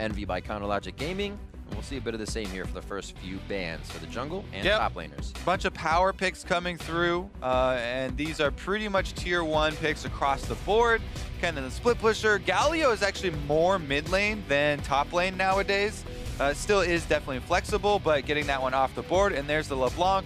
Envy by Counterlogic Gaming. And we'll see a bit of the same here for the first few bans for the jungle and top laners. Bunch of power picks coming through, and these are pretty much tier 1 picks across the board. Kind of the split pusher. Galio is actually more mid lane than top lane nowadays. Still is definitely flexible, but getting that one off the board. And there's the LeBlanc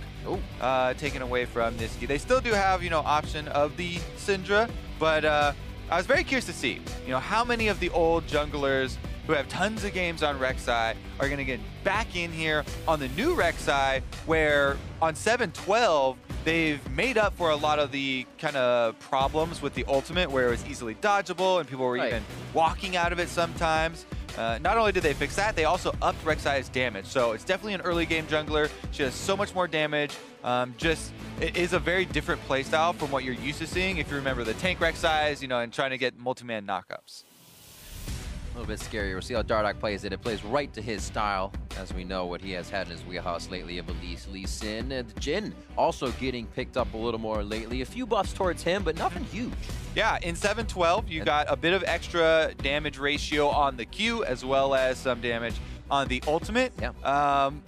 taken away from Nisqy. They still do have, you know, option of the Syndra, but I was very curious to see, you know, how many of the old junglers who have tons of games on Rek'Sai are going to get back in here on the new Rek'Sai, where on 7-12, they've made up for a lot of the kind of problems with the ultimate, where it was easily dodgeable and people were even walking out of it sometimes. Not only did they fix that, they also upped Rek'Sai's damage. So it's definitely an early game jungler. She has so much more damage. It is a very different playstyle from what you're used to seeing if you remember the tank Rek'Sais, you know, and trying to get multi-man knockups. A little bit scary. We'll see how Dardoch plays it. It plays right to his style, as we know what he has had in his wheelhouse lately. Of Lee Sin and Jhin also getting picked up a little more lately. A few buffs towards him, but nothing huge. Yeah, in 7-12, you got a bit of extra damage ratio on the Q, as well as some damage on the ultimate. Yeah.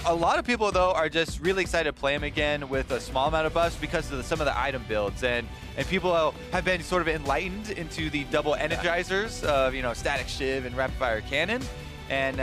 A lot of people, though, are just really excited to play him again with a small amount of buffs because of some of the item builds. And people have been sort of enlightened into the double energizers of, you know, Static Shiv and Rapid Fire Cannon. And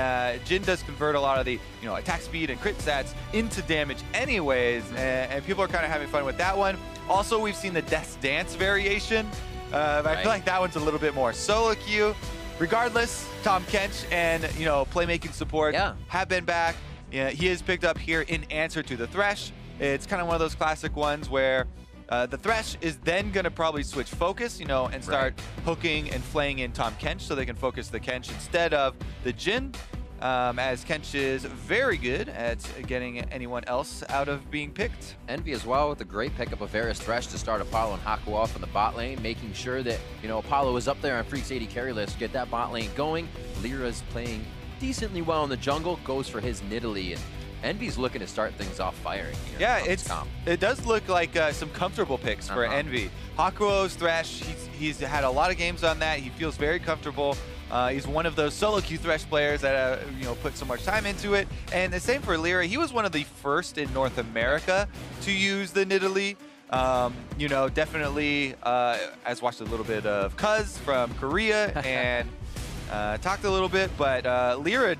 Jhin does convert a lot of the, you know, attack speed and crit stats into damage anyways. And people are kind of having fun with that one. Also, we've seen the Death's Dance variation. I feel like that one's a little bit more solo queue. Regardless, Tahm Kench and, you know, playmaking support have been back. Yeah, he is picked up here in answer to the Thresh. It's kind of one of those classic ones where the Thresh is then going to probably switch focus, you know, and start hooking and flaying in Tahm Kench so they can focus the Kench instead of the Jhin. As Kench is very good at getting anyone else out of being picked. Envy as well with a great pickup of Varus Thresh to start Apollo and Hakuho off in the bot lane, making sure that, you know, Apollo is up there on Freak's 80 carry list to get that bot lane going. LirA's playing decently well in the jungle, goes for his Nidalee, and Envy's looking to start things off firing here. Yeah, it does look like some comfortable picks for Envy. Hakuho's Thresh, he's had a lot of games on that. He feels very comfortable. He's one of those solo queue Thresh players that you know, put so much time into it. And the same for LirA. He was one of the first in North America to use the Nidalee. You know, definitely, I watched a little bit of Cuz from Korea and talked a little bit, but LirA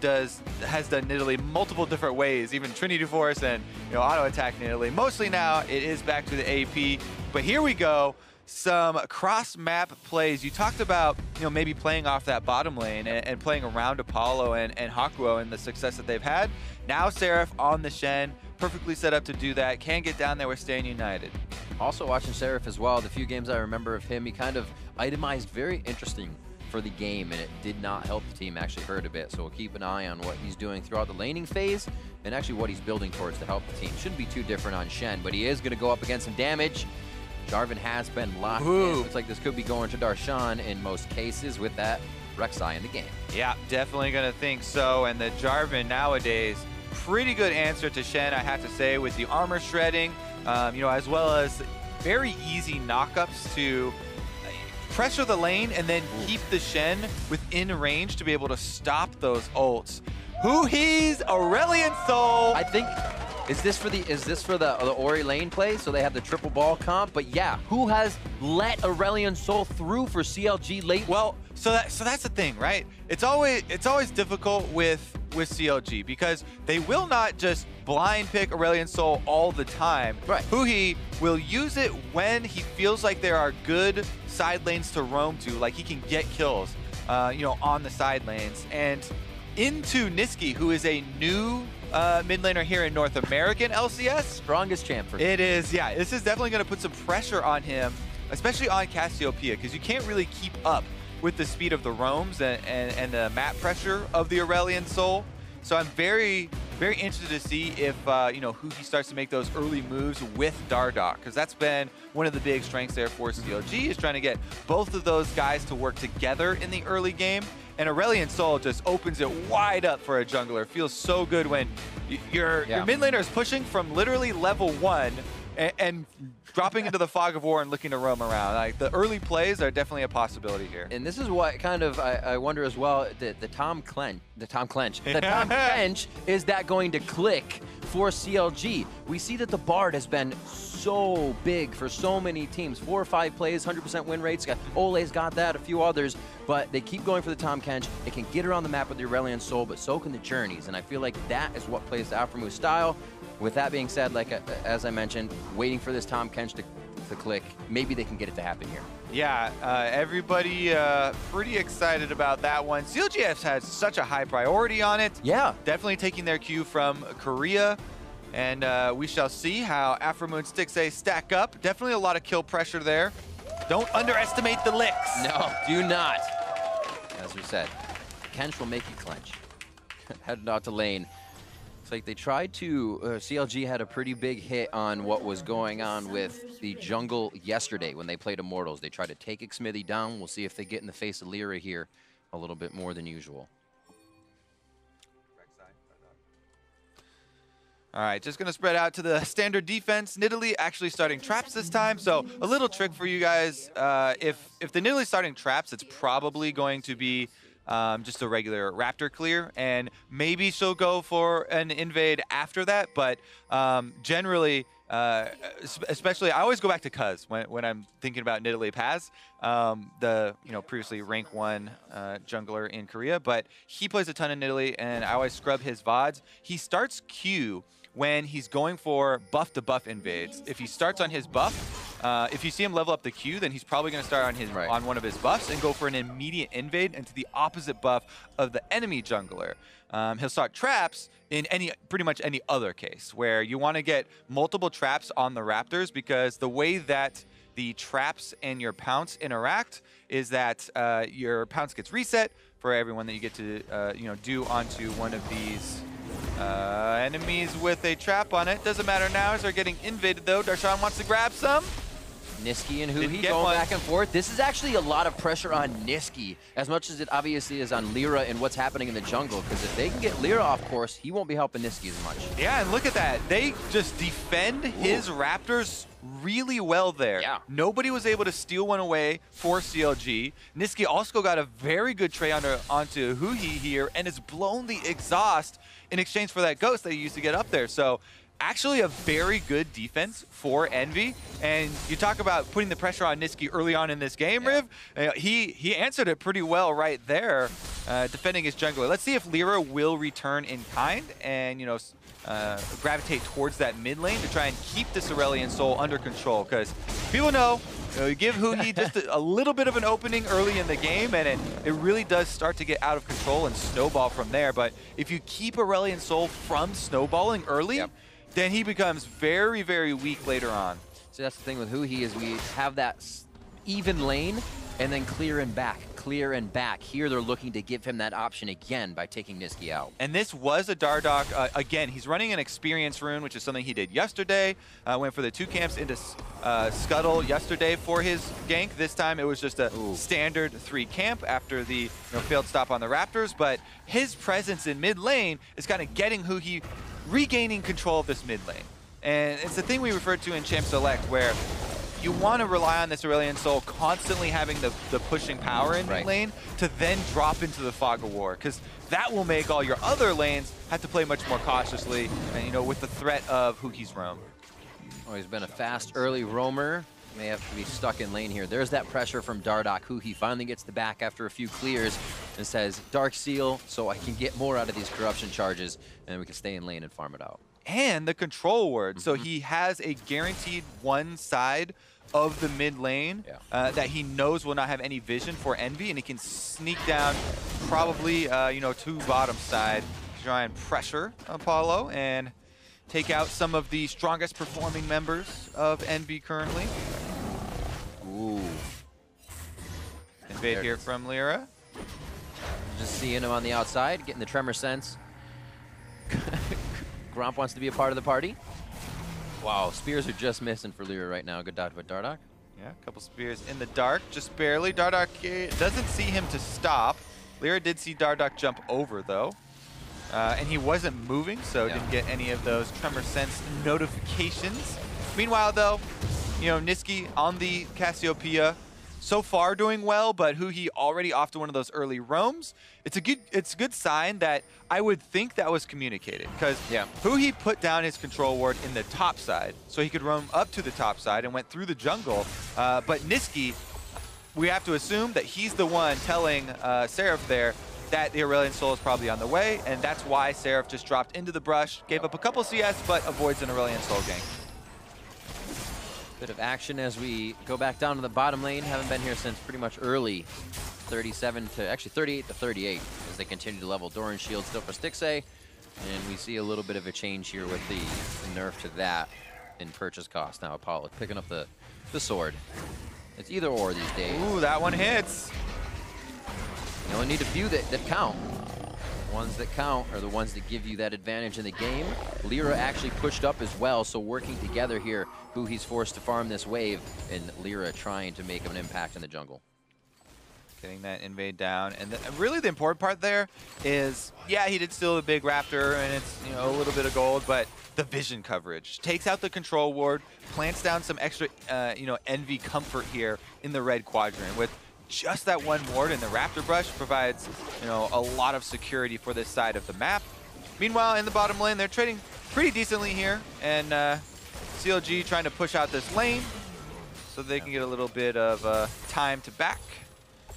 has done Nidalee multiple different ways, even Trinity Force and, you know, auto attack Nidalee. Mostly now it is back to the AP, but here we go. Some cross-map plays. You talked about, you know, maybe playing off that bottom lane and playing around Apollo and Hakuho and the success that they've had. Now Seraph on the Shen, perfectly set up to do that. Can get down there with staying united. Also watching Seraph as well. The few games I remember of him, he kind of itemized very interesting for the game, and it did not help the team, actually hurt a bit. So we'll keep an eye on what he's doing throughout the laning phase and actually what he's building towards to help the team. Shouldn't be too different on Shen, but he is going to go up against some damage. Jarvan has been locked in. Looks like this could be going to Darshan in most cases with that Rek'Sai in the game. Yeah, definitely going to think so. And the Jarvan nowadays, pretty good answer to Shen, I have to say, with the armor shredding, you know, as well as very easy knockups to pressure the lane and then keep the Shen within range to be able to stop those ults. Huhi's Aurelion Sol. I think, is this for the Ori lane play? So they have the triple ball comp, but yeah, who has let Aurelion Sol through for CLG late? Well, so that's the thing, right? It's always difficult with CLG because they will not just blind pick Aurelion Sol all the time. Right. Huhi will use it when he feels like there are good side lanes to roam to, like he can get kills, you know, on the side lanes. And into Nisqy, who is a new mid laner here in North American LCS. Strongest champ for him. It is, yeah. This is definitely going to put some pressure on him, especially on Cassiopeia, because you can't really keep up with the speed of the roams and the map pressure of the Aurelion Sol. So I'm very, very interested to see if, you know, Huhi starts to make those early moves with Dardoch, because that's been one of the big strengths there for CLG, is trying to get both of those guys to work together in the early game. And Aurelion Sol just opens it wide up for a jungler. It feels so good when your mid laner is pushing from literally level 1 and dropping into the fog of war and looking to roam around. Like, the early plays are definitely a possibility here. And this is what kind of I wonder as well. The Tahm Kench, is that going to click for CLG? We see that the Bard has been so big for so many teams. 4 or 5 plays, 100% win rates. Ole's got that, a few others, but they keep going for the Tahm Kench. It can get around the map with the Aurelion Sol, but so can the Journeys. And I feel like that is what plays the Aphromoo style. With that being said, like as I mentioned, waiting for this Tahm Kench to click. Maybe they can get it to happen here. Yeah, everybody pretty excited about that one. CLG has had such a high priority on it. Yeah. Definitely taking their cue from Korea. And we shall see how Aphromoo and Stixxay stack up. Definitely a lot of kill pressure there. Don't underestimate the licks. No, do not. As we said, Kench will make you clench. Heading out to lane. It's like they tried to, CLG had a pretty big hit on what was going on with the jungle yesterday when they played Immortals. They tried to take Xmithy down. We'll see if they get in the face of LirA here a little bit more than usual. All right, just going to spread out to the standard defense. Nidalee actually starting traps this time, so a little trick for you guys. If the Nidalee starting traps, it's probably going to be just a regular Raptor clear, and maybe she'll go for an invade after that, but generally, especially, I always go back to Cuz when I'm thinking about Nidalee Paz, the previously rank 1 jungler in Korea, but he plays a ton of Nidalee, and I always scrub his VODs. He starts Q when he's going for buff-to-buff invades. If he starts on his buff, if you see him level up the Q, then he's probably going to start on his on one of his buffs and go for an immediate invade into the opposite buff of the enemy jungler. He'll start traps in pretty much any other case where you want to get multiple traps on the Raptors, because the way that the traps and your pounce interact is that your pounce gets reset for everyone that you get to do onto one of these enemies with a trap on it. Doesn't matter now as they're getting invaded though. Darshan wants to grab some. Nisqy and Huhi going back and forth. This is actually a lot of pressure on Nisqy, as much as it obviously is on LirA and what's happening in the jungle, because if they can get LirA off course, he won't be helping Nisqy as much. Yeah, and look at that. They just defend his Raptors really well there. Yeah. Nobody was able to steal one away for CLG. Nisqy also got a very good trade onto Huhi here, and has blown the exhaust in exchange for that ghost that he used to get up there. So actually a very good defense for Envy. And you talk about putting the pressure on Nisqy early on in this game, Riv. He answered it pretty well right there, defending his jungler. Let's see if LirA will return in kind and, gravitate towards that mid lane to try and keep this Aurelion Sol under control. Because people know, you give Huhi just a little bit of an opening early in the game, and it really does start to get out of control and snowball from there. But if you keep Aurelion Sol from snowballing early, then he becomes very, very weak later on. So that's the thing with Huhi, is we have that even lane and then clear and back, clear and back. Here they're looking to give him that option again by taking Nisqy out. And this was a Dardoch. Again, he's running an experience rune, which is something he did yesterday. Went for the 2 camps into Scuttle yesterday for his gank. This time it was just a standard 3 camp after the failed stop on the Raptors. But his presence in mid lane is kind of getting Huhi regaining control of this mid lane. And it's the thing we referred to in Champ Select, where you want to rely on this Aurelion Sol constantly having the pushing power in mid lane to then drop into the fog of war, because that will make all your other lanes have to play much more cautiously, and with the threat of Huhi's roam. Oh, he's been a fast early roamer. May have to be stuck in lane here. There's that pressure from Dardoch. Huhi finally gets the back after a few clears and says, Dark Seal, so I can get more out of these corruption charges, and we can stay in lane and farm it out. And the control ward. So he has a guaranteed one side of the mid lane that he knows will not have any vision for Envy, and he can sneak down probably, to bottom side to try and pressure Apollo and take out some of the strongest performing members of Envy currently. Ooh. Invade here from LirA. Just seeing him on the outside, getting the tremor sense. Gromp wants to be a part of the party. Wow, spears are just missing for LirA right now. Good dodge by Dardoch. Yeah, a couple spears in the dark, just barely. Dardoch doesn't see him to stop. LirA did see Dardoch jump over, though. And he wasn't moving, so didn't get any of those tremor sense notifications. Meanwhile, though, you know, Nisqy on the Cassiopeia, so far doing well, but Huhi already off to one of those early roams. It's a good sign that I would think that was communicated, because Huhi put down his control ward in the top side, so he could roam up to the top side and went through the jungle. But Nisqy, we have to assume that he's the one telling Seraph there that the Aurelion Sol is probably on the way, and that's why Seraph just dropped into the brush, gave up a couple CS, but avoids an Aurelion Sol gank. Bit of action as we go back down to the bottom lane. Haven't been here since pretty much early 37 to, actually 38 to 38 as they continue to level. Doran shield still for Stixxay, and we see a little bit of a change here with the nerf to that in purchase cost. Now Apollo picking up the sword. It's either or these days. Ooh, that one hits. You only need a few that count. Ones that count are the ones that give you that advantage in the game. LirA actually pushed up as well, so working together here, Huhi's forced to farm this wave, and LirA trying to make an impact in the jungle. Getting that invade down, and really the important part there is, yeah, he did steal a big raptor, and it's, you know, a little bit of gold, but the vision coverage takes out the control ward, plants down some extra, you know, Envy comfort here in the red quadrant with just that one ward, and the raptor brush provides, you know, a lot of security for this side of the map. Meanwhile, in the bottom lane, they're trading pretty decently here, and CLG trying to push out this lane so they can get a little bit of time to back.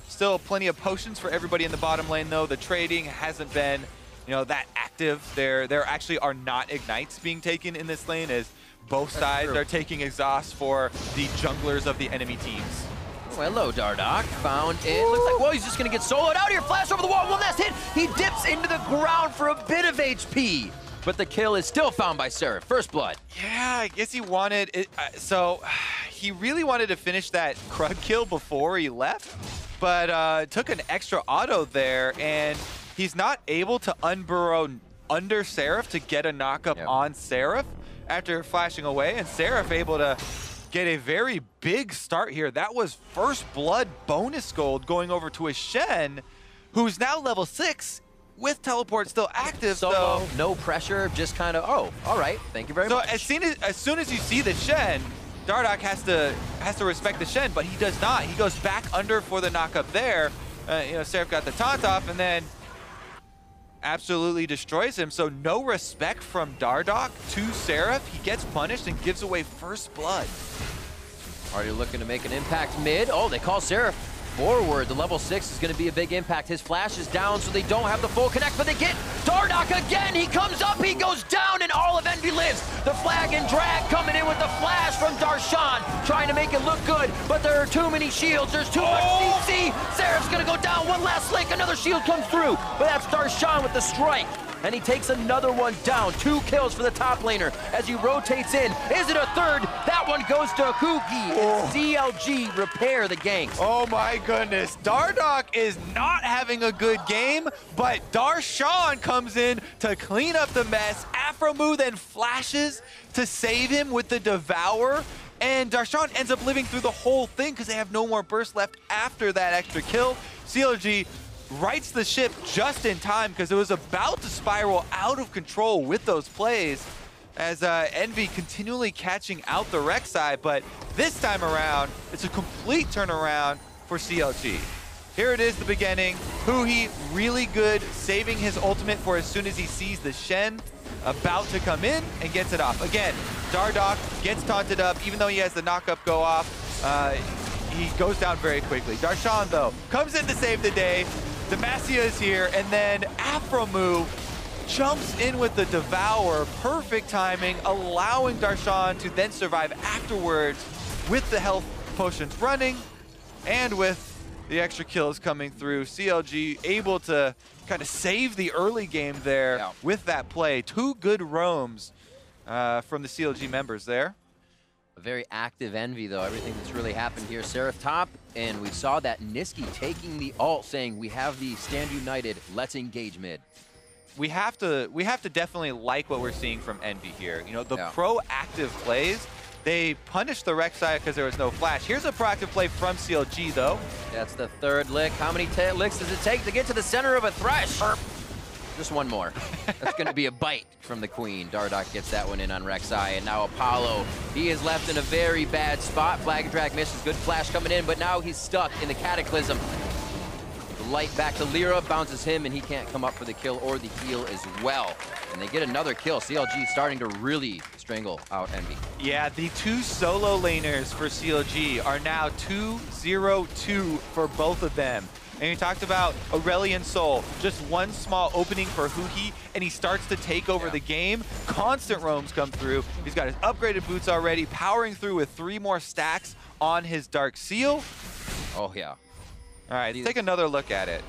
Still plenty of potions for everybody in the bottom lane, though. The trading hasn't been, you know, that active. There actually are not ignites being taken in this lane, as both sides are taking exhaust for the junglers of the enemy teams. Oh, hello, Dardoch. Found it. Looks like, whoa, he's just going to get soloed out here. Flash over the wall. One last hit. He dips into the ground for a bit of HP. But the kill is still found by Seraph. First blood. Yeah, I guess he wanted it. So he really wanted to finish that Krug kill before he left, but took an extra auto there, and he's not able to unburrow under Seraph to get a knockup on Seraph after flashing away, and Seraph able to get a very big start here. That was first blood bonus gold going over to a Shen, who's now level 6 with teleport still active. So no pressure, just kind of, oh, all right, thank you very much. So as soon as you see the Shen, Dardoch has to respect the Shen, but he does not. He goes back under for the knockup there. You know, Seraph got the taunt off, and then absolutely destroys him. So no respect from Dardoch to Seraph. He gets punished and gives away first blood. Already looking to make an impact mid. Oh, they call Seraph forward. The level 6 is going to be a big impact. His flash is down, so they don't have the full connect, but they get Dardoch again. He comes up, he goes down, and all of Envy lives. The flag and drag coming in with the flash from Darshan, trying to make it look good, but there are too many shields. There's too much CC. Seraph's going to go down. One last slink. Another shield comes through, but that's Darshan with the strike. And he takes another one down. 2 kills for the top laner as he rotates in. Is it a third? That one goes to Huhi. CLG repair the ganks. Oh my goodness. Dardoch is not having a good game, but Darshan comes in to clean up the mess. Aphromoo then flashes to save him with the Devour, and Darshan ends up living through the whole thing because they have no more burst left after that extra kill. CLG rights the ship just in time because it was about to spiral out of control with those plays as Envy continually catching out the Rek'Sai, but this time around, it's a complete turnaround for CLG. Here it is, the beginning. Huhi really good, saving his ultimate for as soon as he sees the Shen about to come in and gets it off. Again, Dardoch gets taunted up, even though he has the knockup go off. He goes down very quickly. Darshan, though, comes in to save the day. Demacia is here, and then Aphromoo jumps in with the Devour. Perfect timing, allowing Darshan to then survive afterwards with the health potions running and with the extra kills coming through. CLG able to kind of save the early game there with that play. 2 good roams from the CLG members there. A very active Envy, though. Everything that's really happened here. Seraph top, and we saw that Nisqy taking the ult, saying, we have the stand united, let's engage mid. We have to definitely like what we're seeing from Envy here. You know, the proactive plays, they punished the Rek'Sai because there was no flash. Here's a proactive play from CLG, though. That's the 3rd lick. How many licks does it take to get to the center of a Thresh? Just one more. That's going to be a bite from the Queen. Dardoch gets that one in on Rek'Sai, and now Apollo. He is left in a very bad spot. Flag and drag misses. Good flash coming in, but now he's stuck in the Cataclysm. The light back to LirA, bounces him, and he can't come up for the kill or the heal as well. And they get another kill. CLG starting to really strangle out Envy. Yeah, the two solo laners for CLG are now 2-0-2 for both of them. And you talked about Aurelion Sol, just one small opening for Huhi, and he starts to take over the game. Constant roams come through. He's got his upgraded boots already, powering through with 3 more stacks on his Dark Seal. Oh, yeah. All right, let's take another look at it.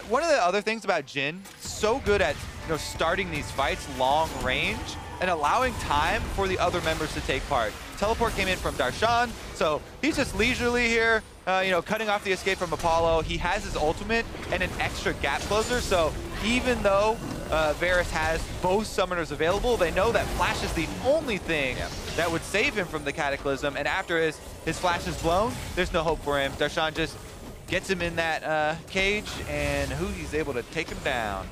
One of the other things about Jhin, so good at starting these fights long range and allowing time for the other members to take part. Teleport came in from Darshan, so he's just leisurely here, cutting off the escape from Apollo. He has his ultimate and an extra gap closer, so even though Varus has both summoners available, they know that Flash is the only thing that would save him from the Cataclysm, and after his Flash is blown, there's no hope for him. Darshan just gets him in that cage, and Huhi's able to take him down.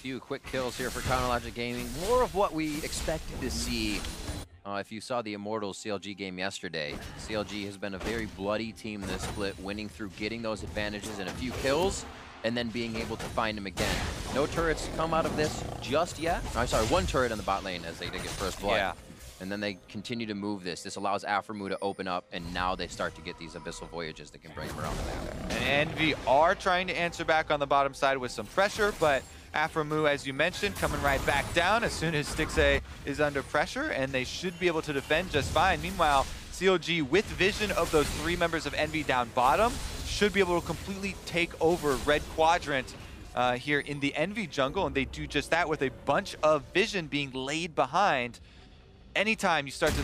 Few quick kills here for Counterlogic Gaming. More of what we expected to see. If you saw the Immortals CLG game yesterday, CLG has been a very bloody team in this split, winning through getting those advantages and a few kills, and then being able to find them again. No turrets come out of this just yet. Oh, sorry, one turret on the bot lane as they did get first blood. Yeah. And then they continue to move this. This allows Aphromoo to open up, and now they start to get these Abyssal Voyages that can bring them around the map. And Envy are trying to answer back on the bottom side with some pressure, but Aphromoo, as you mentioned, coming right back down as soon as Stixxay is under pressure, and they should be able to defend just fine. Meanwhile, CLG, with vision of those 3 members of Envy down bottom, should be able to completely take over Red Quadrant here in the Envy jungle, and they do just that with a bunch of vision being laid behind. Anytime you start to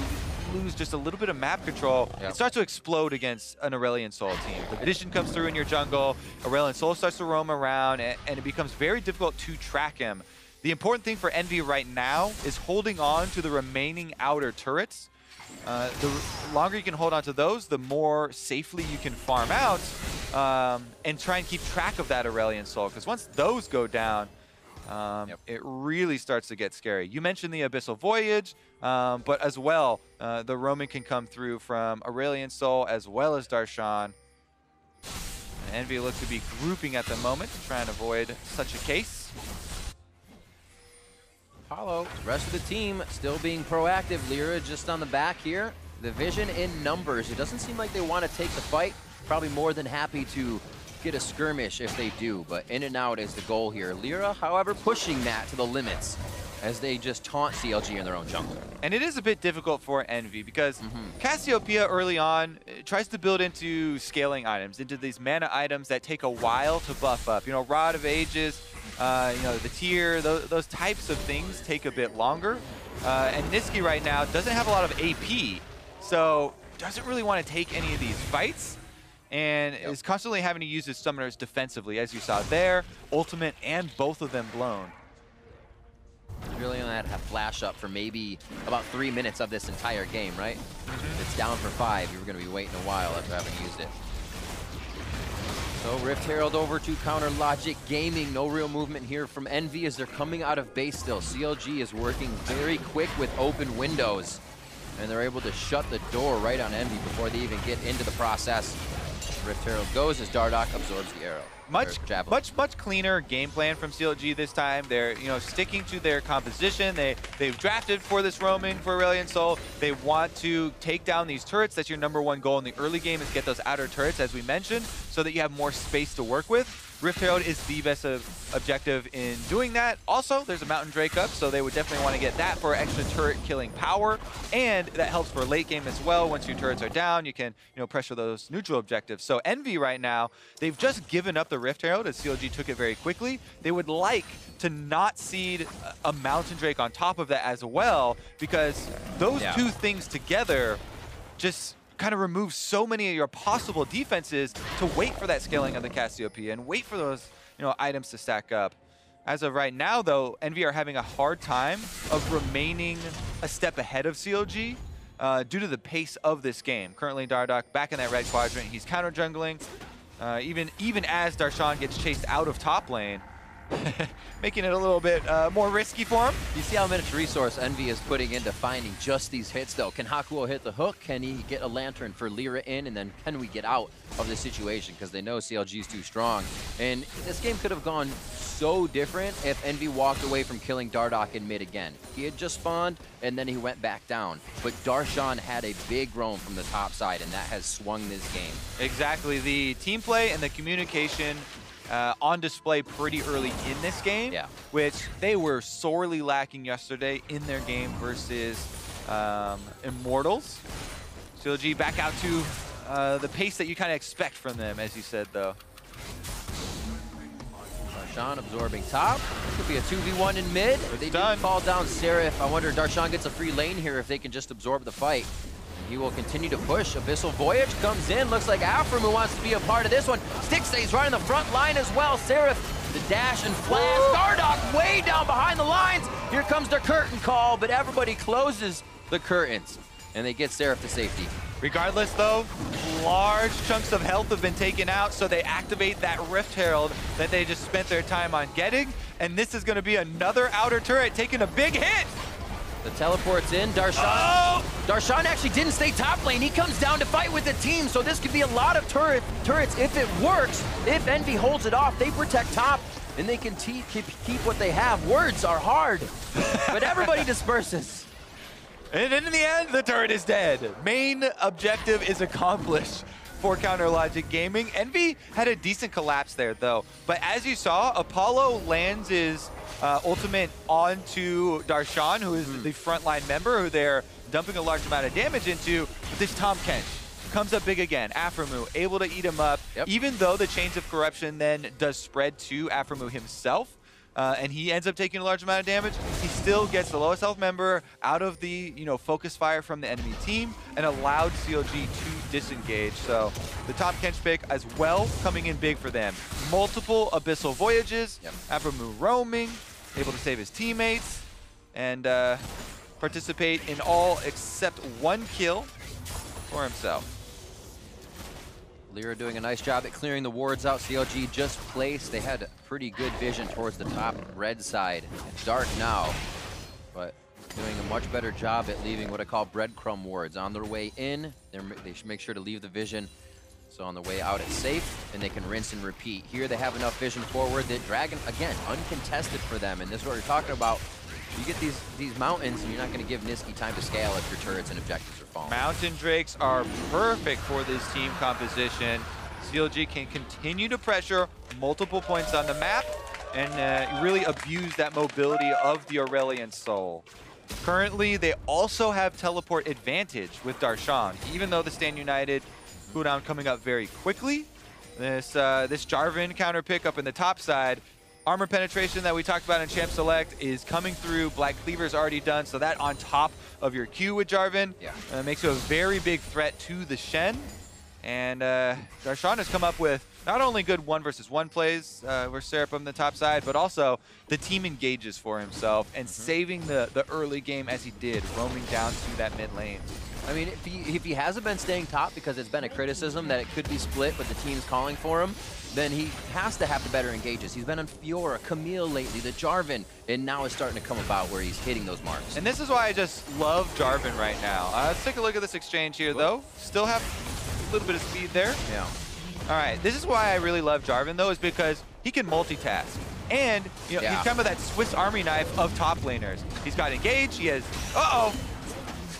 lose just a little bit of map control, it starts to explode against an Aurelion Sol team. The vision comes through in your jungle, Aurelion Sol starts to roam around, and it becomes very difficult to track him. The important thing for Envy right now is holding on to the remaining outer turrets. The longer you can hold on to those, the more safely you can farm out and try and keep track of that Aurelion Sol, because once those go down, it really starts to get scary. You mentioned the Abyssal Voyage, but as well, the roaming can come through from Aurelion Sol as well as Darshan. And Envy look to be grouping at the moment to try and avoid such a case. Apollo, the rest of the team still being proactive. LirA just on the back here. The vision in numbers. It doesn't seem like they want to take the fight. Probably more than happy to get a skirmish if they do, but in and out is the goal here. LirA, however, pushing that to the limits as they just taunt CLG in their own jungle. And it is a bit difficult for Envy because Cassiopeia early on tries to build into scaling items, into these mana items that take a while to buff up. Rod of Ages, the tier, those types of things take a bit longer. And Nisqy right now doesn't have a lot of AP, so doesn't really want to take any of these fights, and is constantly having to use his summoners defensively, as you saw there, ultimate and both of them blown. Really only had to have flash up for maybe about 3 minutes of this entire game, right? If it's down for 5, you're going to be waiting a while after having used it. So Rift Herald over to Counterlogic Gaming. No real movement here from Envy as they're coming out of base still. CLG is working very quick with open windows, and they're able to shut the door right on Envy before they even get into the process. Rift Herald goes as Dardoch absorbs the arrow. Much cleaner game plan from CLG this time. They're sticking to their composition. They've drafted for this roaming for Aurelion Sol. They want to take down these turrets. That's your #1 goal in the early game, is get those outer turrets, as we mentioned, so that you have more space to work with. Rift Herald is the best objective in doing that. Also, there's a Mountain Drake up, so they would definitely want to get that for extra turret killing power, and that helps for late game as well. Once your turrets are down, you can pressure those neutral objectives. So Envy right now, they've just given up the Rift Herald as CLG took it very quickly. They would like to not seed a Mountain Drake on top of that as well, because those two things together just kind of remove so many of your possible defenses to wait for that scaling of the Cassiopeia and wait for those items to stack up. As of right now, though, Envy are having a hard time of remaining a step ahead of CLG due to the pace of this game. Currently, Dardoch back in that red quadrant. He's counter jungling. even as Darshan gets chased out of top lane, making it a little bit more risky for him. You see how much resource Envy is putting into finding just these hits, though. Can Hakuho hit the hook? Can he get a lantern for LirA in? And then can we get out of this situation? Because they know CLG is too strong. And this game could have gone so different if Envy walked away from killing Dardoch in mid again. He had just spawned, and then he went back down. But Darshan had a big roam from the top side, and that has swung this game. Exactly. The team play and the communication on display pretty early in this game, which they were sorely lacking yesterday in their game versus Immortals. CLG back out to the pace that you kind of expect from them, as you said, though. Darshan absorbing top. This could be a 2v1 in mid. They did call down Seraph. I wonder if Darshan gets a free lane here if they can just absorb the fight. He will continue to push. Abyssal Voyage comes in. Looks like Aphromoo wants to be a part of this one. Stixxay's right on the front line as well. Seraph, the dash and flash. Dardoch way down behind the lines. Here comes the curtain call, but everybody closes the curtains, and they get Seraph to safety. Regardless, though, large chunks of health have been taken out, so they activate that Rift Herald that they just spent their time on getting, and this is going to be another outer turret taking a big hit. The teleport's in. Darshan. Darshan actually didn't stay top lane. He comes down to fight with the team, so this could be a lot of turrets if it works. If Envy holds it off, they protect top, and they can keep what they have. Words are hard, but everybody disperses. And in the end, the turret is dead. Main objective is accomplished for Counter Logic Gaming. Envy had a decent collapse there, though. But as you saw, Apollo lands his ultimate onto Darshan, who is the frontline member, who they're dumping a large amount of damage into. This Tahm Kench comes up big again. Aphromoo able to eat him up, even though the Chains of Corruption then does spread to Aphromoo himself. And he ends up taking a large amount of damage. He still gets the lowest health member out of the focus fire from the enemy team and allowed CLG to disengage. So the top Kench pick as well coming in big for them. Multiple Abyssal Voyages, Aphromoo roaming, able to save his teammates, and participate in all except one kill for himself. LirA doing a nice job at clearing the wards out. CLG just placed. They had pretty good vision towards the top red side. It's dark now, but doing a much better job at leaving what I call breadcrumb wards. On their way in, they should make sure to leave the vision. So on the way out, it's safe, and they can rinse and repeat. Here they have enough vision forward that Dragon, again, uncontested for them. And this is what we're talking about. You get these mountains, and you're not going to give Nisqy time to scale if your turrets and objectives are falling. Mountain Drakes are perfect for this team composition. CLG can continue to pressure multiple points on the map and really abuse that mobility of the Aurelion Sol. Currently, they also have teleport advantage with Darshan, even though the Stand United cooldown coming up very quickly. This Jarvan counter pick up in the top side. Armor penetration that we talked about in Champ Select is coming through. Black Cleaver's already done, so that on top of your Q with Jarvan makes you a very big threat to the Shen. And Darshan has come up with not only good 1v1 plays where Seraph on the top side, but also the team engages for himself and saving the early game as he did, roaming down to that mid lane. I mean, if he hasn't been staying top because it's been a criticism that it could be split, but the team's calling for him, then he has to have the better engages. He's been on Fiora, Camille lately, the Jarvan, and now it's starting to come about where he's hitting those marks. And this is why I just love Jarvan right now. Let's take a look at this exchange here, though. Still have a little bit of speed there. Yeah. All right, this is why I really love Jarvan, though, is because he can multitask. And he's kind of that Swiss Army knife of top laners. He's got engage, he has,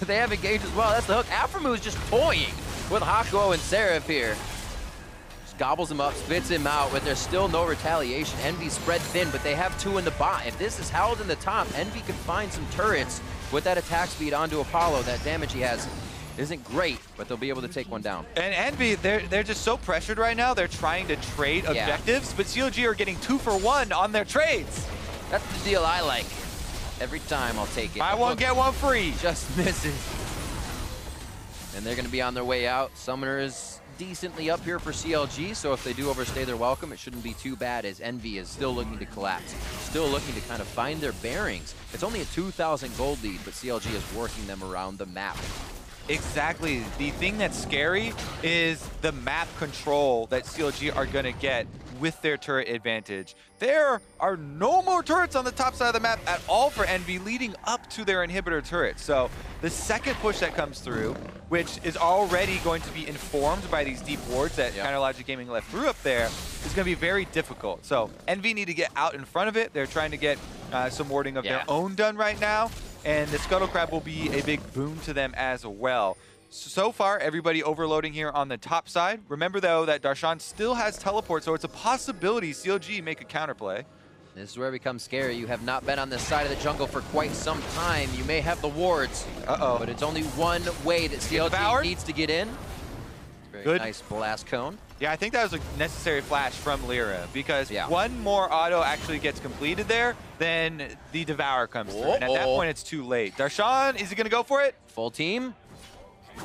They have engaged as well. That's the hook. Aphromoo is just toying with Hakuho and Seraph here. Just gobbles him up, spits him out, but there's still no retaliation. Envy spread thin, but they have two in the bot. If this is held in the top, Envy can find some turrets with that attack speed onto Apollo. That damage he has isn't great, but they'll be able to take one down. And Envy, they're just so pressured right now. They're trying to trade objectives, but CLG are getting 2 for 1 on their trades. That's the deal I like. Every time I'll take it. Buy one, get one free. Just misses. And they're going to be on their way out. Summoner is decently up here for CLG, so if they do overstay their welcome, it shouldn't be too bad, as Envy is still looking to collapse. Still looking to kind of find their bearings. It's only a 2,000 gold lead, but CLG is working them around the map. Exactly. The thing that's scary is the map control that CLG are going to get with their turret advantage. There are no more turrets on the top side of the map at all for EnVy leading up to their inhibitor turret. So the second push that comes through, which is already going to be informed by these deep wards that Counterlogic Gaming left through up there, is going to be very difficult. So EnVy need to get out in front of it. They're trying to get some warding of their own done right now. And the Scuttle Crab will be a big boon to them as well. So far, everybody overloading here on the top side. Remember, though, that Darshan still has teleport, so it's a possibility CLG make a counterplay. This is where it becomes scary. You have not been on this side of the jungle for quite some time. You may have the wards, but it's only one way that CLG needs to get in. Very nice blast cone. Yeah, I think that was a necessary flash from LirA, because one more auto actually gets completed there, then the Devour comes through. And at that point, it's too late. Darshan, is he going to go for it? Full team.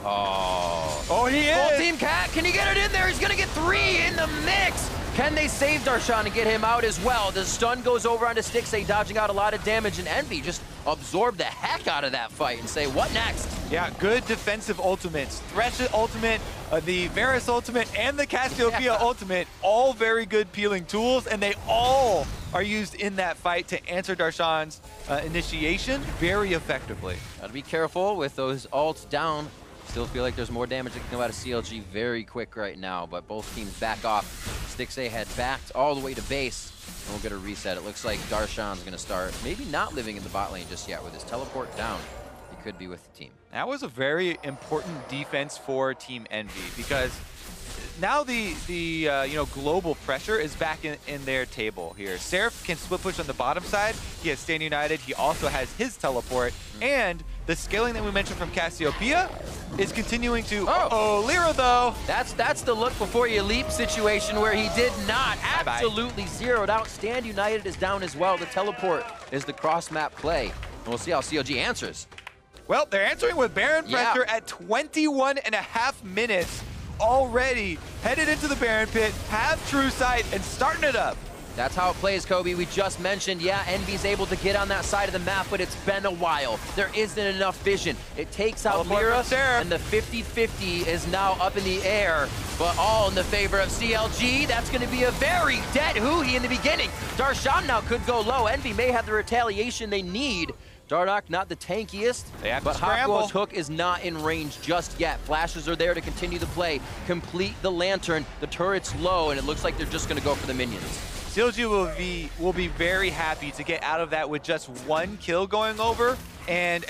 Oh, he is! Full team Cat, can he get it in there? He's going to get 3 in the mix. Can they save Darshan and get him out as well? The stun goes over onto Stixxay, dodging out a lot of damage, and EnVy just absorb the heck out of that fight and say, what next? Yeah, good defensive ultimates. Thresh ultimate, the Varus ultimate, and the Cassiopeia ultimate, all very good peeling tools, and they all are used in that fight to answer Darshan's initiation very effectively. Gotta be careful with those ults down. Still feel like there's more damage that can come out of CLG very quick right now, but both teams back off. Stixxay had backed all the way to base, and we'll get a reset. It looks like Darshan's gonna start maybe not living in the bot lane just yet. With his teleport down, he could be with the team. That was a very important defense for Team EnVy, because now the global pressure is back in their table here. Seraph can split push on the bottom side. He has Stand United. He also has his teleport, and the scaling that we mentioned from Cassiopeia is continuing to. LirA though. That's the look before you leap situation where he did not absolutely zeroed out. Stand United is down as well. The teleport is the cross map play, and we'll see how CLG answers. Well, they're answering with Baron pressure at 21.5 minutes. Already headed into the Baron pit, have true sight, and starting it up. That's how it plays, Kobe. We just mentioned, EnVy's able to get on that side of the map, but it's been a while. There isn't enough vision. It takes out LirA, and the 50-50 is now up in the air, but all in the favor of CLG. That's going to be a very dead Huhi in the beginning. Darshan now could go low. EnVy may have the retaliation they need. Dardoch, not the tankiest, but Hakuho's hook is not in range just yet. Flashes are there to continue the play, complete the lantern. The turret's low, and it looks like they're just going to go for the minions. CLG will be very happy to get out of that with just 1 kill going over, and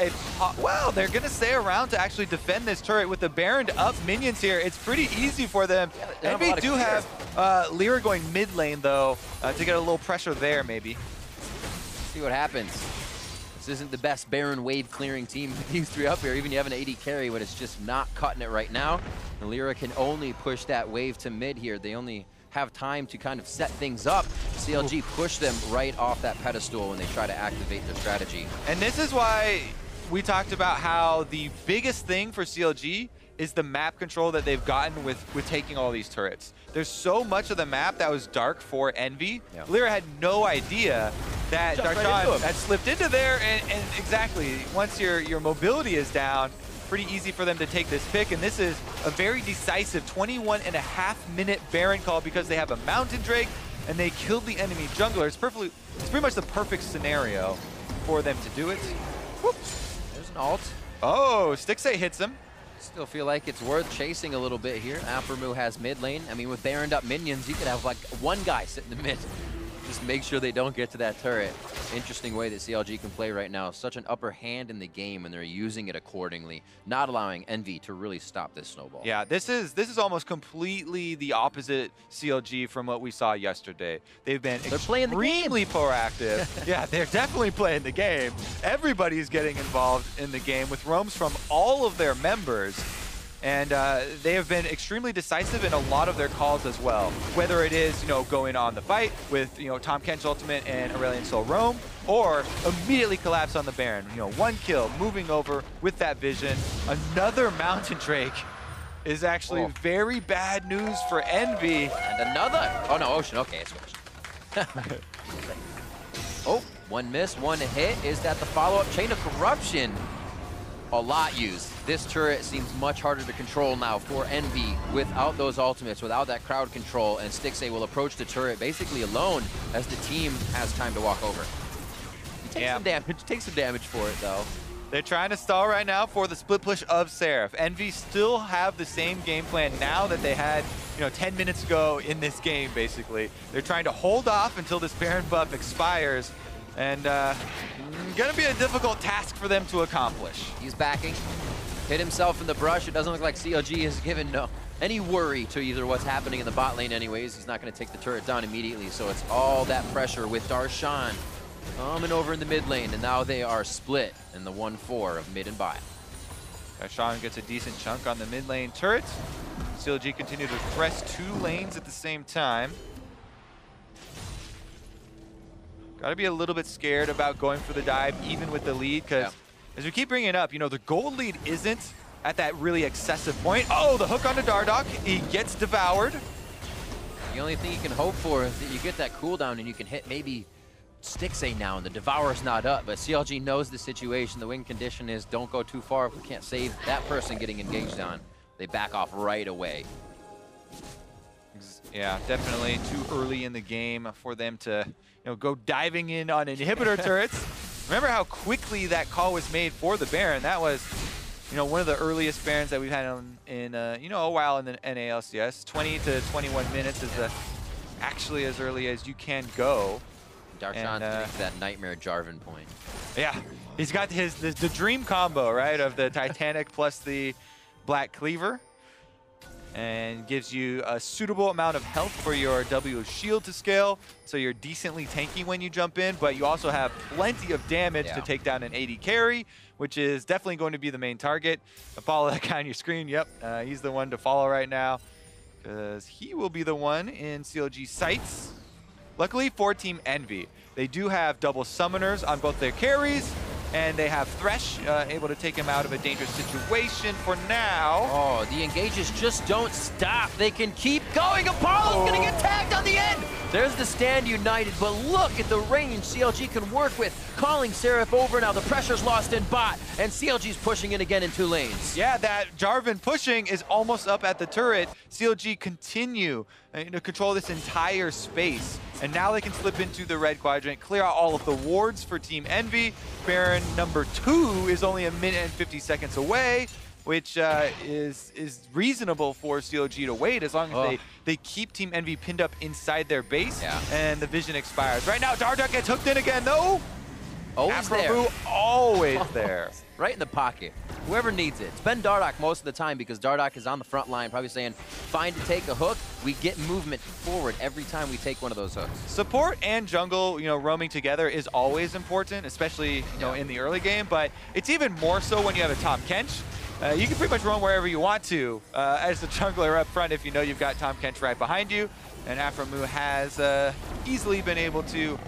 well, they're going to stay around to actually defend this turret with the Baron up minions here. It's pretty easy for them. EnVy do have LirA going mid lane though, to get a little pressure there maybe. See what happens. This isn't the best Baron wave clearing team with these 3 up here. Even you have an AD carry, but it's just not cutting it right now. And LirA can only push that wave to mid here. They only have time to kind of set things up. CLG push them right off that pedestal when they try to activate their strategy. And this is why we talked about how the biggest thing for CLG is the map control that they've gotten with taking all these turrets. There's so much of the map that was dark for EnVy. LirA had no idea that Darshan had slipped into there, and exactly, once your mobility is down, pretty easy for them to take this pick, and this is a very decisive 21.5 minute Baron call because they have a Mountain Drake, and they killed the enemy jungler. It's pretty much the perfect scenario for them to do it. Whoops. There's an ult. Oh, Stixxay hits him. Still feel like it's worth chasing a little bit here. Aphromoo has mid lane. I mean, with Baroned up minions, you could have like 1 guy sit in the mid. Just make sure they don't get to that turret. Interesting way that CLG can play right now. Such an upper hand in the game, and they're using it accordingly, not allowing EnVy to really stop this snowball. Yeah, this is almost completely the opposite CLG from what we saw yesterday. They've been extremely proactive. Yeah, they're definitely playing the game. Everybody's getting involved in the game with roams from all of their members. And they have been extremely decisive in a lot of their calls as well. Whether it is, going on the fight with, Tahm Kench ultimate and Aurelion Sol roam, or immediately collapse on the Baron. 1 kill, moving over with that vision. Another Mountain Drake is actually very bad news for EnVy. And another. Oh no, Ocean. Okay, it's Ocean. Oh, 1 miss, 1 hit. Is that the follow-up chain of corruption? a lot used. This turret seems much harder to control now for Envy without those ultimates, without that crowd control, and Stixxay will approach the turret basically alone as the team has time to walk over. He takes some damage for it though. They're trying to stall right now for the split push of Seraph. Envy still have the same game plan now that they had, 10 minutes ago in this game, basically. They're trying to hold off until this Baron buff expires, and gonna be a difficult task for them to accomplish. He's backing, hit himself in the brush. It doesn't look like CLG has given any worry to either what's happening in the bot lane anyways. He's not gonna take the turret down immediately, so it's all that pressure with Darshan coming over in the mid lane, and now they are split in the 1-4 of mid and buy. Darshan gets a decent chunk on the mid lane turret. CLG continue to press 2 lanes at the same time. Gotta be a little bit scared about going for the dive, even with the lead, because as we keep bringing it up, the gold lead isn't at that really excessive point. Oh, the hook onto Dardoch. He gets devoured. The only thing you can hope for is that you get that cooldown and you can hit maybe Stixxay now, and the Devour's not up, but CLG knows the situation. The win condition is don't go too far if we can't save that person getting engaged on. They back off right away. Yeah, definitely too early in the game for them to go diving in on inhibitor turrets. Remember how quickly that call was made for the Baron. That was one of the earliest Barons that we've had in a while in the NA LCS. 20 to 21 minutes is actually as early as you can go. Darshan's getting to that nightmare Jarvan point. Yeah, he's got the dream combo, right, of the Titanic plus the Black Cleaver, and gives you a suitable amount of health for your W shield to scale, so you're decently tanky when you jump in, but you also have plenty of damage to take down an AD carry, which is definitely going to be the main target. Follow that guy on your screen. Yep, he's the one to follow right now, because he will be the one in CLG sights. Luckily for Team Envy, they do have double summoners on both their carries, and they have Thresh able to take him out of a dangerous situation for now. Oh, the engages just don't stop. They can keep going. Apollo's gonna get tagged on the end. There's the stand united, but look at the range CLG can work with. Calling Seraph over now. The pressure's lost in bot, and CLG's pushing in again in 2 lanes. Yeah, that Jarvan pushing is almost up at the turret. CLG continue to control this entire space, and now they can slip into the red quadrant, clear out all of the wards for Team Envy. Baron number 2 is only 1 minute and 50 seconds away, which is reasonable for CLG to wait as long as they keep Team Envy pinned up inside their base, and the vision expires. Right now, Dardoch gets hooked in again, though. Always Aphromoo, there. always there. Right in the pocket. Whoever needs it. It's been Dardoch most of the time because Dardoch is on the front line, probably saying, fine to take a hook. We get movement forward every time we take one of those hooks. Support and jungle, roaming together is always important, especially, in the early game, but it's even more so when you have a top Kench. You can pretty much roam wherever you want to as the jungler up front if you've got Tahm Kench right behind you. And Aphromoo has easily been able to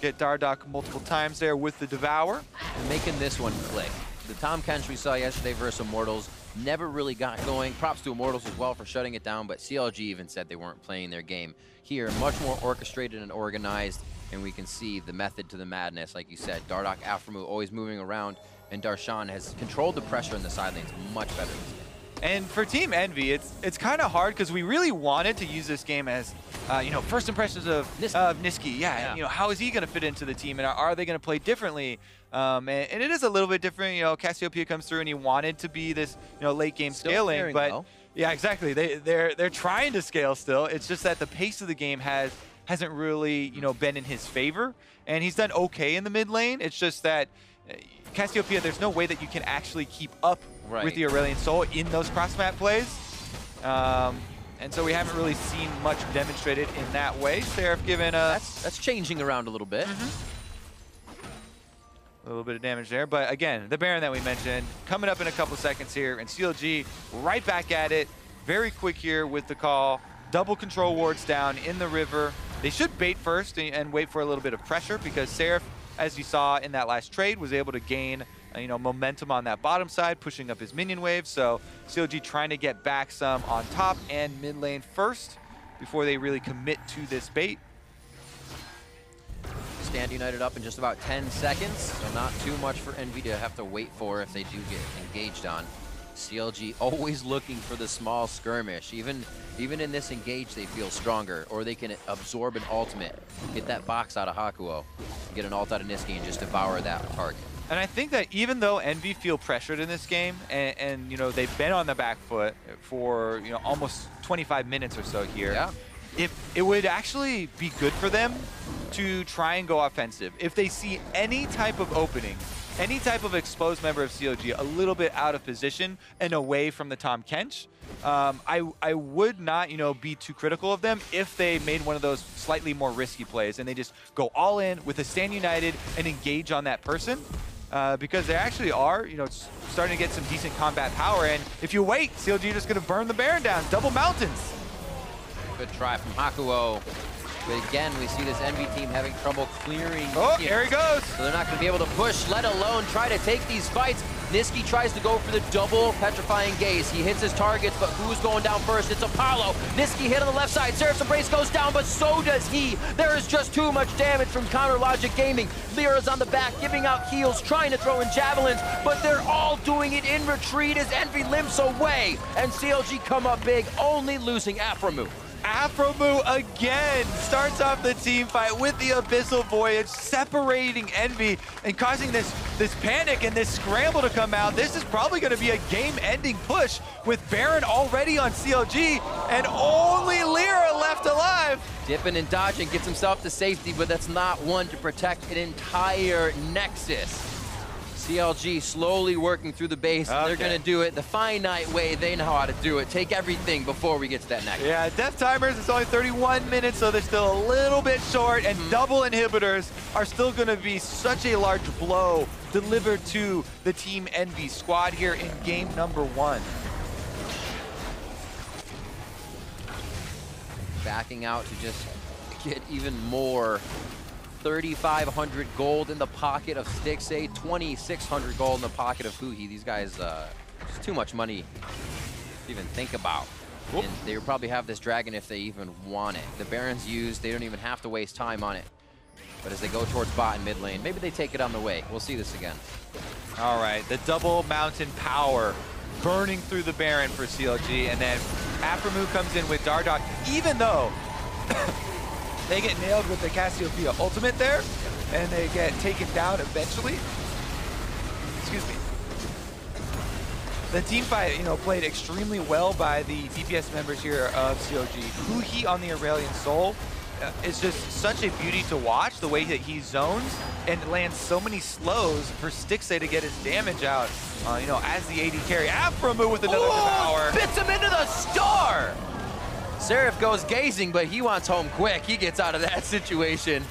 get Dardoch multiple times there with the Devour. And making this one click. The Tahm Kench we saw yesterday versus Immortals never really got going. Props to Immortals as well for shutting it down, but CLG even said they weren't playing their game. Here, much more orchestrated and organized, and we can see the method to the madness, like you said. Dardoch, Aphromoo always moving around, and Darshan has controlled the pressure in the side lanes much better this game. And for Team Envy, it's kind of hard because we really wanted to use this game as, first impressions of Nisqy. Yeah, how is he going to fit into the team, and are they going to play differently? And it is a little bit different. Cassiopeia comes through, and he wanted to be this, late game scaling, but yeah, exactly. They're trying to scale still. It's just that the pace of the game hasn't really, been in his favor, and he's done okay in the mid lane. It's just that Cassiopeia, there's no way that you can actually keep up with the Aurelion Sol in those cross-map plays. And so we haven't really seen much demonstrated in that way. Seraph given a... That's changing around a little bit. A little bit of damage there. But again, the Baron that we mentioned, coming up in a couple seconds here, and CLG right back at it. Very quick here with the call. Double control wards down in the river. They should bait first and wait for a little bit of pressure, because Seraph, as you saw in that last trade, was able to gain momentum on that bottom side, pushing up his minion wave. So CLG trying to get back some on top and mid lane first before they really commit to this bait. stand united up in just about 10 seconds, so not too much for Envy to have to wait for if they do get engaged on. CLG always looking for the small skirmish. Even in this engage, they feel stronger, or they can absorb an ultimate, get that box out of Hakuho, get an ult out of Nisqy, and just devour that target. And I think that even though Envy feel pressured in this game, and you know, they've been on the back foot for, you know, almost 25 minutes or so here, yeah. It would actually be good for them to try and go offensive. If they see any type of opening, any type of exposed member of CLG a little bit out of position and away from the Tahm Kench, I would not, you know, be too critical of them if they made one of those slightly more risky plays and they just go all in with a stand united and engage on that person. Because they actually are, you know, starting to get some decent combat power. And if you wait, CLG just going to burn the Baron down. Double mountains. Good try from Hakuho. But again, we see this Envy team having trouble clearing. Oh, here he goes. So they're not going to be able to push, let alone try to take these fights. Nisqy tries to go for the double petrifying gaze. He hits his targets, but who's going down first? It's Apollo. Nisqy hit on the left side. Seraph's embrace goes down, but so does he. There is just too much damage from Counter Logic Gaming. LirA's on the back, giving out heals, trying to throw in javelins, but they're all doing it in retreat as Envy limps away. And CLG come up big, only losing Aphromoo. Aphromoo again starts off the team fight with the Abyssal Voyage, separating Envy and causing this panic and this scramble to come out. This is probably going to be a game-ending push with Baron already on CLG and only LirA left alive. Dipping and dodging, gets himself to safety, but that's not one to protect an entire Nexus. CLG slowly working through the base. Okay. They're going to do it the finite way. They know how to do it. Take everything before we get to that next. Yeah, death timers, it's only 31 minutes, so they're still a little bit short, and double inhibitors are still going to be such a large blow delivered to the Team Envy squad here in game number 1. Backing out to just get even more. 3,500 gold in the pocket of Stixxay, 2,600 gold in the pocket of Huhi. These guys, just too much money to even think about. Whoop. And they would probably have this dragon if they even want it. The Baron's used, they don't even have to waste time on it. But as they go towards bot and mid lane, maybe they take it on the way. We'll see this again. All right, the double mountain power burning through the Baron for CLG, and then Aphromoo comes in with Dardoch, even though they get nailed with the Cassiopeia ultimate there, and they get taken down eventually. Excuse me. The team fight, you know, played extremely well by the DPS members here of CLG. Huhi on the Aurelion Sol is just such a beauty to watch, the way that he zones and lands so many slows for Stixxay to get his damage out, you know, as the AD carry. Aphromoo with another devour. Bits him into the star! Seraph goes gazing, but he wants home quick. He gets out of that situation.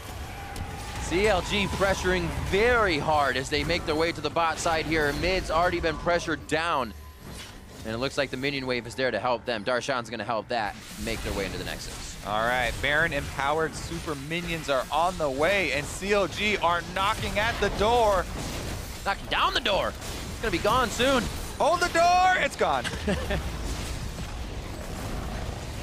CLG pressuring very hard as they make their way to the bot side here. Mid's already been pressured down. And it looks like the minion wave is there to help them. Darshan's gonna help that make their way into the Nexus. All right, Baron empowered super minions are on the way, and CLG are knocking at the door. Knocking down the door. It's gonna be gone soon. Hold the door, it's gone.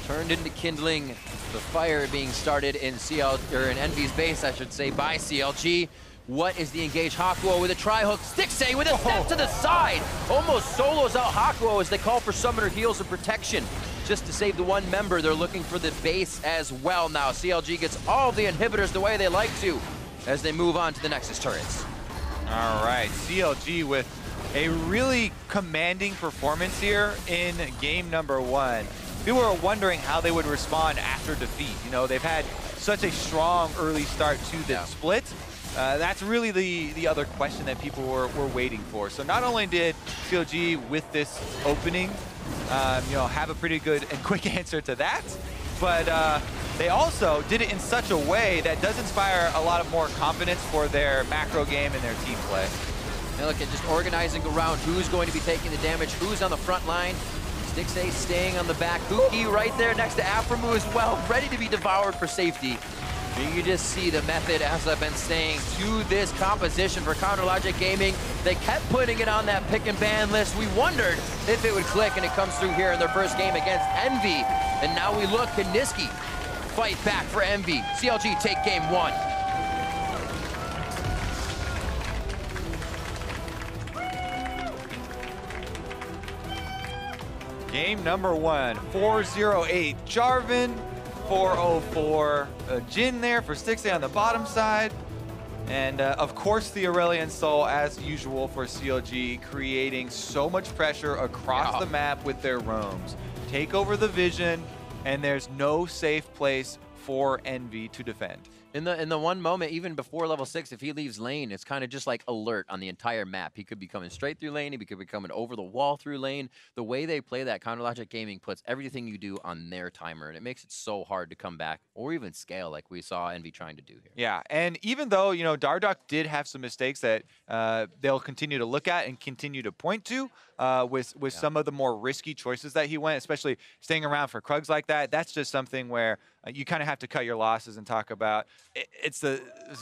Turned into kindling. The fire being started in in Envy's base, I should say, by CLG. What is the engage? Hakuho with a tri-hook. Stixxay with a step to the side. Almost solos out Hakuho as they call for summoner heals and protection. Just to save the one member, they're looking for the base as well now. CLG gets all the inhibitors the way they like to as they move on to the Nexus turrets. All right, CLG with a really commanding performance here in game number 1. People were wondering how they would respond after defeat. You know, they've had such a strong early start to the split. That's really the other question that people were waiting for. So not only did CLG with this opening, you know, have a pretty good and quick answer to that, but they also did it in such a way that does inspire a lot of more confidence for their macro game and their team play. Now look at just organizing around who's going to be taking the damage, who's on the front line. Stixxay staying on the back. Huhi right there next to Aphromoo as well, ready to be devoured for safety. You just see the method, as I've been saying, to this composition for Counter Logic Gaming. They kept putting it on that pick and ban list. We wondered if it would click, and it comes through here in their first game against Envy. And now we look, can Nisqy fight back for Envy? CLG take game 1. Game number 1, 408. Jarvan, 404. Jhin there for Stixxay on the bottom side. And of course, the Aurelion Sol, as usual for CLG, creating so much pressure across the map with their roams. Take over the vision, and there's no safe place for Envy to defend. In the one moment, even before level 6, if he leaves lane, it's kind of just like alert on the entire map. He could be coming straight through lane. He could be coming over the wall through lane. The way they play that, Counter Logic Gaming puts everything you do on their timer, and it makes it so hard to come back or even scale like we saw Envy trying to do here. Yeah, and even though, you know, Dardoch did have some mistakes that they'll continue to look at and continue to point to with some of the more risky choices that he went, especially staying around for Krugs like that, that's just something where you kind of have to cut your losses and talk about. It's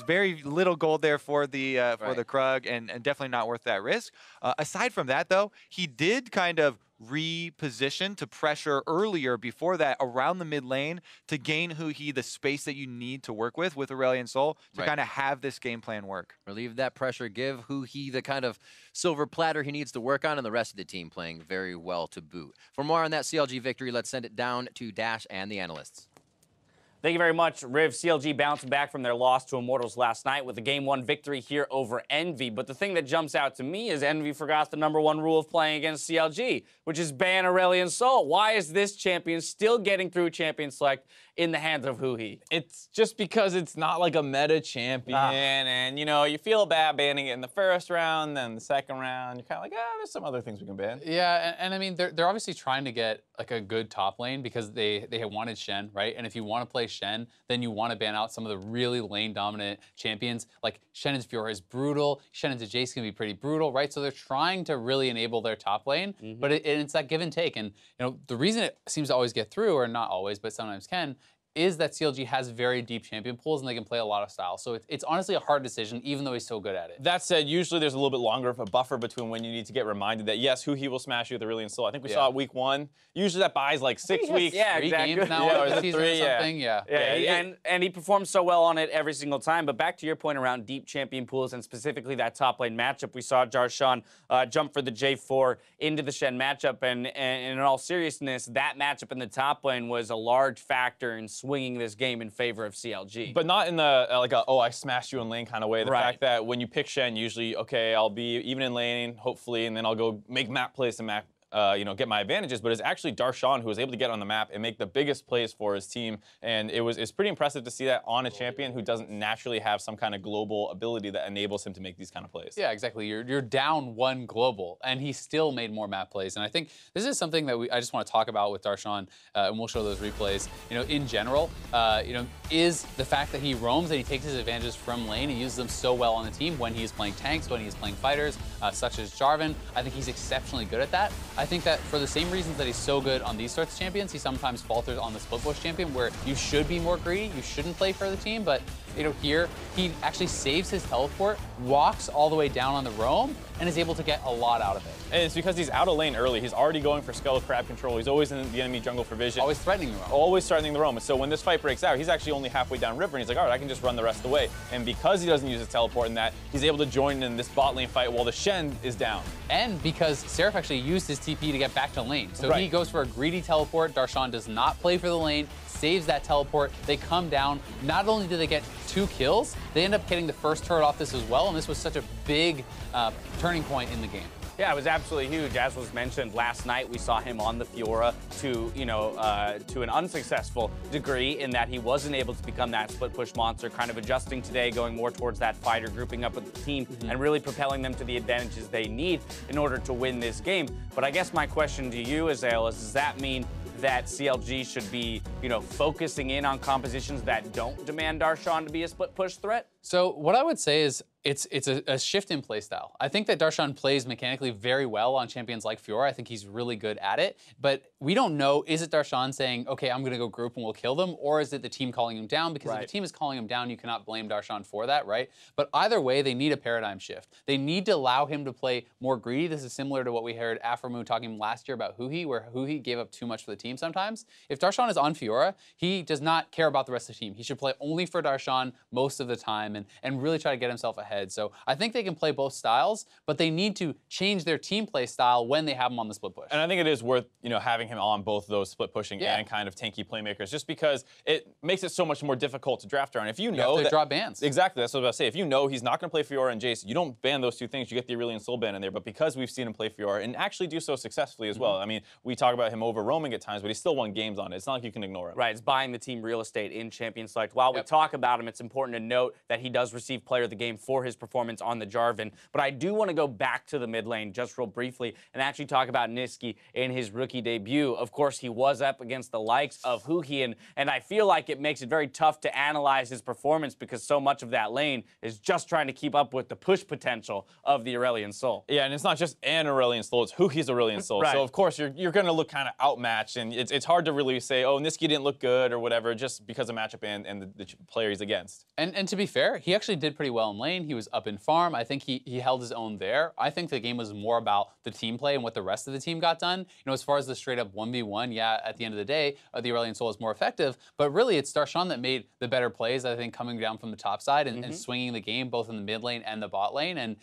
very little gold there for the Krug, and definitely not worth that risk. Aside from that, though, he did kind of reposition to pressure earlier before that around the mid lane to gain Huhi the space that you need to work with Aurelion Sol to kind of have this game plan work. Relieve that pressure, give Huhi the kind of silver platter he needs to work on, and the rest of the team playing very well to boot. For more on that CLG victory, let's send it down to Dash and the analysts. Thank you very much, Riv. CLG bouncing back from their loss to Immortals last night with a Game 1 victory here over Envy. But the thing that jumps out to me is Envy forgot the #1 rule of playing against CLG, which is ban Aurelion Sol. Why is this champion still getting through champion select in the hands of Huhi? It's just because it's not like a meta champion, and you know, you feel bad banning it in the first round, then the second round, you're kind of like, there's some other things we can ban. Yeah, and I mean, they're obviously trying to get like a good top lane because they had wanted Shen, right? And if you want to play Shen, then you want to ban out some of the really lane dominant champions. Like Shennon's Fiora is brutal, Shennon's Jace can be pretty brutal, right? So they're trying to really enable their top lane, but it's that give and take. And you know, the reason it seems to always get through, or not always, but sometimes can, is that CLG has very deep champion pools and they can play a lot of styles. So it's honestly a hard decision, even though he's so good at it. That said, usually there's a little bit longer of a buffer between when you need to get reminded that, yes, Huhi will smash you with Aurelion Sol. I think we saw it week 1. Usually that buys like 6 weeks. Yeah, 3 exactly. games now, or the season or something, and he performs so well on it every single time. But back to your point around deep champion pools and specifically that top lane matchup, we saw Darshan jump for the J4 into the Shen matchup, and in all seriousness, that matchup in the top lane was a large factor in swinging this game in favor of CLG. But not in the like a, oh, I smashed you in lane kind of way. The fact that when you pick Shen, usually, okay, I'll be even in lane, hopefully, and then I'll go make map plays and map, you know, get my advantages. But it's actually Darshan who was able to get on the map and make the biggest plays for his team. And it's pretty impressive to see that on a champion who doesn't naturally have some kind of global ability that enables him to make these kind of plays. Yeah, exactly. You're down 1 global, and he still made more map plays. And I think this is something that I just want to talk about with Darshan, and we'll show those replays. You know, in general, you know, is the fact that he roams and he takes his advantages from lane. He uses them so well on the team when he's playing tanks, when he's playing fighters, such as Jarvan. I think he's exceptionally good at that. I think that for the same reasons that he's so good on these sorts of champions, he sometimes falters on the split push champion, where you should be more greedy, you shouldn't play for the team, but you know, here he actually saves his teleport, walks all the way down on the roam, and is able to get a lot out of it. And it's because he's out of lane early. He's already going for Skull Crab control. He's always in the enemy jungle for vision. Always threatening the roam. Always threatening the roam. And so when this fight breaks out, he's actually only halfway down river, and he's like, all right, I can just run the rest of the way. And because he doesn't use his teleport in that, he's able to join in this bot lane fight while the Shen is down. And because Seraph actually used his TP to get back to lane. So he goes for a greedy teleport. Darshan does not play for the lane, saves that teleport. They come down. Not only do they get 2 kills, they end up getting the first turret off this as well, and this was such a big turning point in the game. Yeah, it was absolutely huge. As was mentioned last night, we saw him on the Fiora to, you know, to an unsuccessful degree in that he wasn't able to become that split push monster, kind of adjusting today, going more towards that fighter, grouping up with the team, and really propelling them to the advantages they need in order to win this game. But I guess my question to you, Azale, is does that mean that CLG should be, you know, focusing in on compositions that don't demand Darshan to be a split push threat? So what I would say is it's a shift in play style. I think that Darshan plays mechanically very well on champions like Fiora. I think he's really good at it, but we don't know, is it Darshan saying, okay, I'm gonna go group and we'll kill them, or is it the team calling him down? Because if the team is calling him down, you cannot blame Darshan for that, right? But either way, they need a paradigm shift. They need to allow him to play more greedy. This is similar to what we heard Aphromoo talking last year about Huhi, where Huhi gave up too much for the team sometimes. If Darshan is on Fiora, he does not care about the rest of the team. He should play only for Darshan most of the time and really try to get himself ahead ahead. So I think they can play both styles, but they need to change their team play style when they have him on the split push. And I think it is worth, having him on both those split pushing and kind of tanky playmakers, just because it makes it so much more difficult to draft around. If you know that draw bans. Exactly, that's what I was about to say. If you know he's not going to play Fiora and Jace, you don't ban those two things. You get the Aurelion Sol ban in there. But because we've seen him play Fiora and actually do so successfully as well. I mean, we talk about him over roaming at times, but he still won games on it. It's not like you can ignore it. Right, it's buying the team real estate in Champion Select. While we talk about him, it's important to note that he does receive Player of the Game for his performance on the Jarvan. But I do want to go back to the mid lane just real briefly and actually talk about Nisqy in his rookie debut. Of course, he was up against the likes of Huhi, and I feel like it makes it very tough to analyze his performance because so much of that lane is just trying to keep up with the push potential of the Aurelion Sol. Yeah, and it's not just an Aurelion Sol, it's Huhi's Aurelion Sol. Right. So, of course, you're going to look kind of outmatched, and it's hard to really say, oh, Nisqy didn't look good or whatever, just because of matchup and the player he's against. And to be fair, he actually did pretty well in lane. He was up in farm. I think he held his own there. I think the game was more about the team play and what the rest of the team got done. As far as the straight up 1v1, yeah, at the end of the day, the Aurelion Sol is more effective, but really it's Darshan that made the better plays, I think, coming down from the top side and swinging the game both in the mid lane and the bot lane. And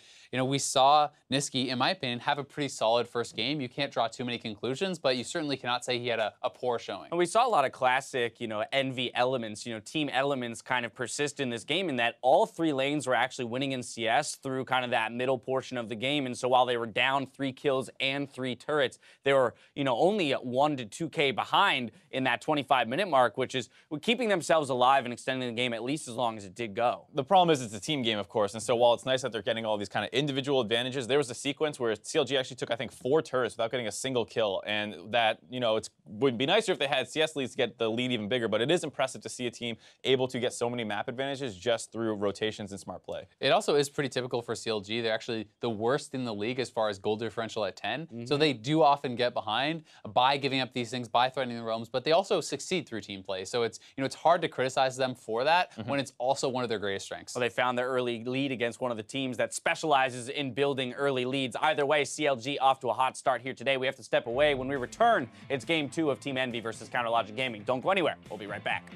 we saw Nisqy, in my opinion, have a pretty solid first game. You can't draw too many conclusions, but you certainly cannot say he had a poor showing. And we saw a lot of classic, Envy elements, team elements kind of persist in this game in that all three lanes were actually winning in CS through kind of that middle portion of the game. And so while they were down 3 kills and 3 turrets, they were, only 1 to 2K behind in that 25-minute mark, which is keeping themselves alive and extending the game at least as long as it did go. The problem is it's a team game, of course, and so while it's nice that they're getting all these kind of individual advantages, there was a sequence where CLG actually took, I think, 4 turrets without getting a single kill, and that, it would be nicer if they had CS leads to get the lead even bigger, but it is impressive to see a team able to get so many map advantages just through rotations and smart play. It also is pretty typical for CLG. They're actually the worst in the league as far as goal differential at 10, so they do often get behind by giving up these things, by threatening the roams, but they also succeed through team play, so it's, it's hard to criticize them for that when it's also one of their greatest strengths. Well, they found their early lead against one of the teams that specializes in building early leads. Either way, CLG off to a hot start here today. We have to step away. When we return, it's Game 2 of Team Envy versus Counterlogic Gaming. Don't go anywhere. We'll be right back.